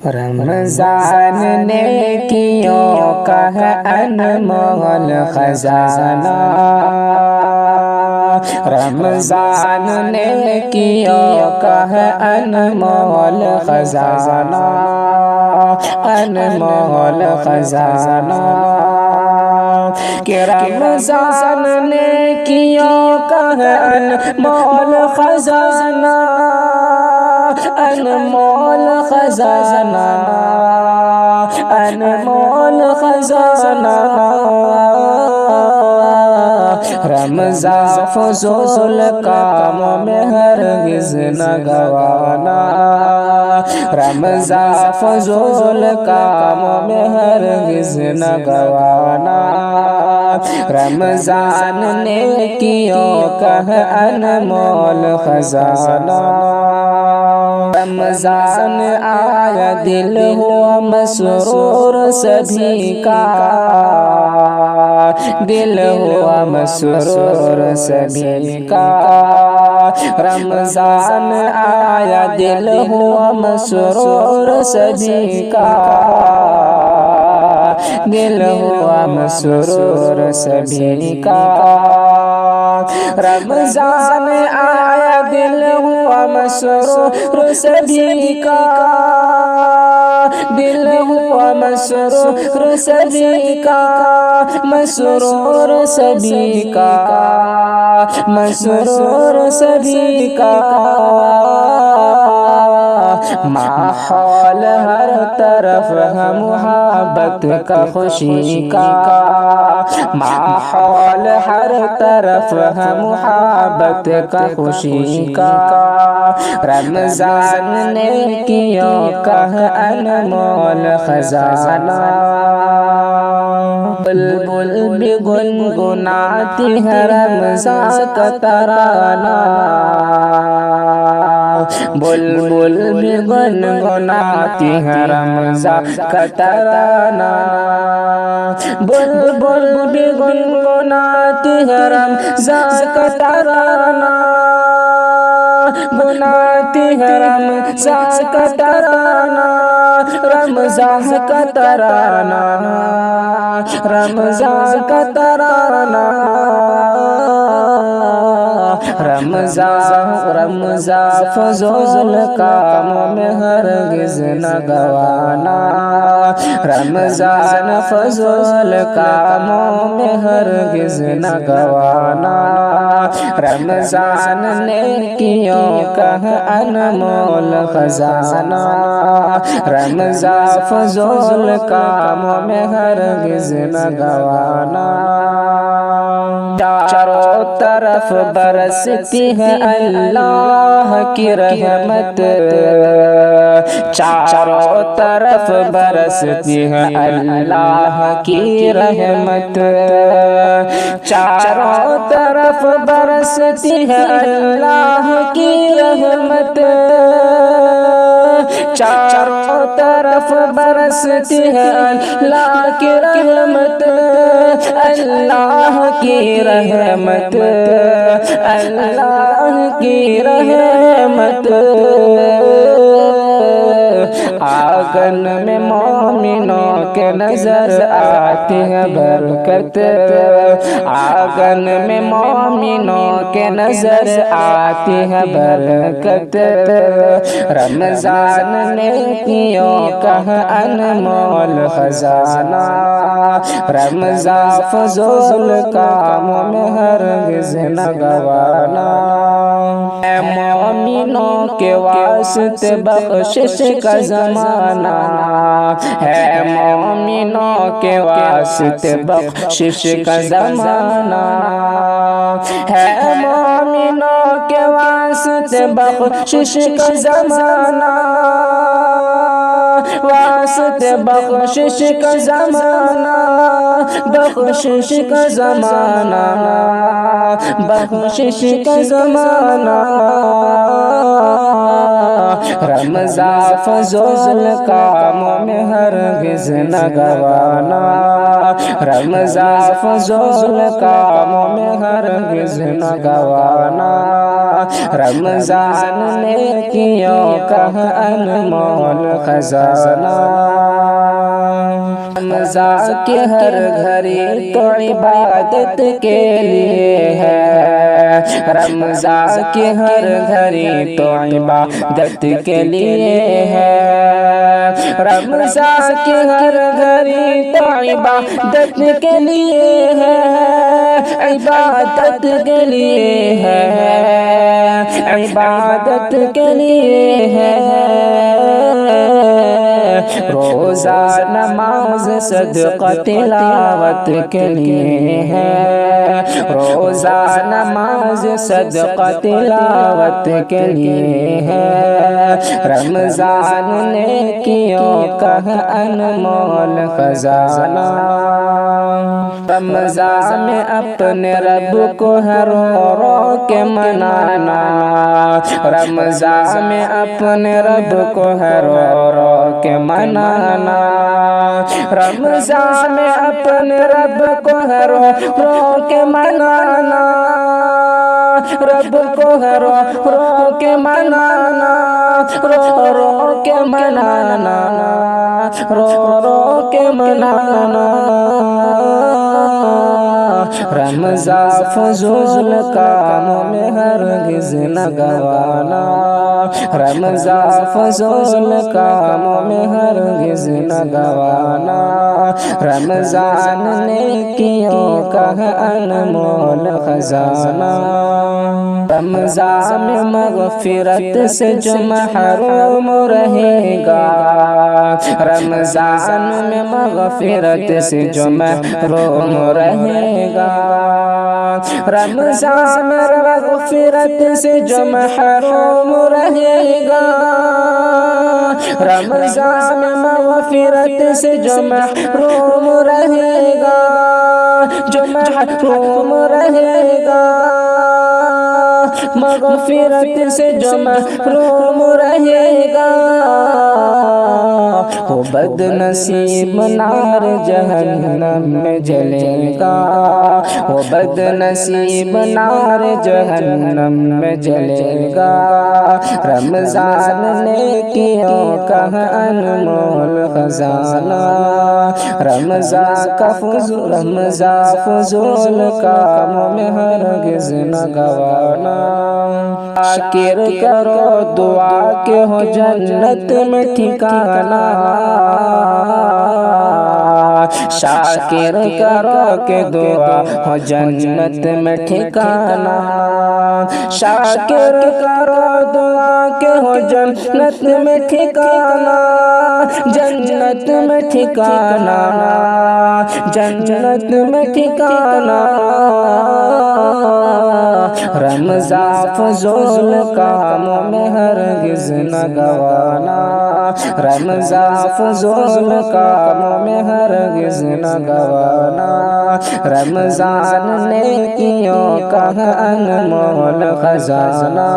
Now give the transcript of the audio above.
رمضان نیکیوں کا ہے انمول خزانہ، رمضان نیکیوں کا ہے انمول خزانہ، انمول خزانہ، کہ رمضان نیکیوں کا ہے انمول خزانہ، انمول خزانہ، انمول خزانہ، رمضان فضول کاموں میں ہرگز نہ گوانا، رمضان فضول کاموں میں ہرگز نہ گوانا، رمضان نیکیوں کا ہے انمول خزانہ، رمضان آیا دل ہوا مسرور سبھی کا، دل ہوا مسرور سبھی کا، رمضان آیا دل ہوا مسرور سبھی کا، دل ہوا مسرور سبھی کا، رمضان آیا دل ہوا مسرور سبھی کا، دل ہوا مسرور سبھی کا، مسرور سبھی کا، مسرور سبھی کا، ماحول ہر طرف ہے محبت کا خوشی کا، ماحول ہر طرف ہے محبت کا خوشی کا، رمضان نیکیوں کا ہے انمول خزانہ، بلبل بھی گنگناتی ہے رمضان کا ترانہ، بلبل بھی گنگناتی ہے رمضان کا ترانہ، بلبل بھی گنگناتی ہے رمضان کا ترانہ، گناتی ہے رمضان کا ترانہ، رمضان کا ترانہ، رمضان کا ترانہ، رمضان فضول کاموں میں ہرگز نہ گوانا، رمضان فضول کاموں میں ہرگز نہ گوانا، رمضان نیکیوں کا ہے انمول خزانہ، رمضان فضول کاموں میں ہرگز نہ گوانا، چاروں طرف برستی ہے اللہ کی رحمت، چاروں طرف برستی ہے اللہ کی رحمت، چاروں طرف برستی ہے اللہ کی رحمت، چاروں طرف برستی ہے اللہ کی رحمت، اللہ کی رحمت، اللہ کی رحمت، آنگن میں مومنوں کے نظر آتی ہے برکت، آنگن میں مومنوں کے نظر آتی ہے برکت، رمضان نیکیوں کا ہے انمول خزانہ، رمضان فضول کاموں میں ہرگز نہ گوانا، اے مومنوں کے واسطے بخشش کا زمانہ، ہے مومنوں کے واسطے بخشش کا زمانہ، ہے مومنوں کے واسطے بخشش کا زمانہ، واسطے بخشش کا زمانہ، بخشش کا زمانہ، بخشش کا زمانہ، رمضان فضول کاموں میں ہرگز نہ گوانا، رمضان فضول کاموں میں ہرگز نہ گوانا، رمضان نیکیوں کا انمول خزانہ، رمضان کی ہر گھڑی تو عبادت کے لیے ہے، رمضان کی ہر گھڑی تو عبادت کے لیے ہے، رمضان کی ہر گھڑی تو عبادت کے لیے ہے، عبادت کے لیے ہے، عبادت کے لیے ہے، روزہ نماز صدقہ تلاوت کے لیے ہے، روزہ نماز صدقہ تلاوت کے لیے ہے، رمضان نیکیوں کا انمول خزانہ، رمضان میں اپنے رب کو ہر رو کے منانا، رمضان میں اپنے رب کو ہر رو کے منانا، رمضان میں اپنے رب کو ہر رو کے منانا، رب کو ہر رو کے منانا، رو رو کے منانا، رو رو کے منانا، رمضان فضول کاموں میں ہرگز نہ گوانا، رمضان فضول کاموں میں ہرگز نہ گوانا، رمضان نیکیوں کا انمول خزانہ، رمضان میں مغفرت سے جو محروم رہے گا، رمضان میں مغفرت سے جو محروم رہے گا، رمضان میں مغفرت سے جو محروم رہے گا، رمضان میں مغفرت سے جو محروم رہے گا، جو محروم رہے گا، مغفرت سے جو محروم رہے گا، وہ بد نصیب نار جہنم میں جلے گا، وہ بد نصیب نار جہنم میں جلے گا، رمضان نیکیوں کا انمول خزانہ، رمضان کا فضول کاموں میں ہرگز نہ گوانا، شاکر کرو دعا کہ ہو جنت میں ٹھکانہ، شاکر کرو کہ دعا ہو جنت میں ٹھکانہ، شاکر کرو دعا کہ ہو جنت میں ٹھکانہ، جنت میں ٹھکانہ، جنت میں ٹھکانہ، رمضان فضول کاموں میں ہرگز نہ گوانا، رمضان فضول کاموں میں ہرگز نہ گوانا، رمضان نیکیوں کا انمول خزانہ۔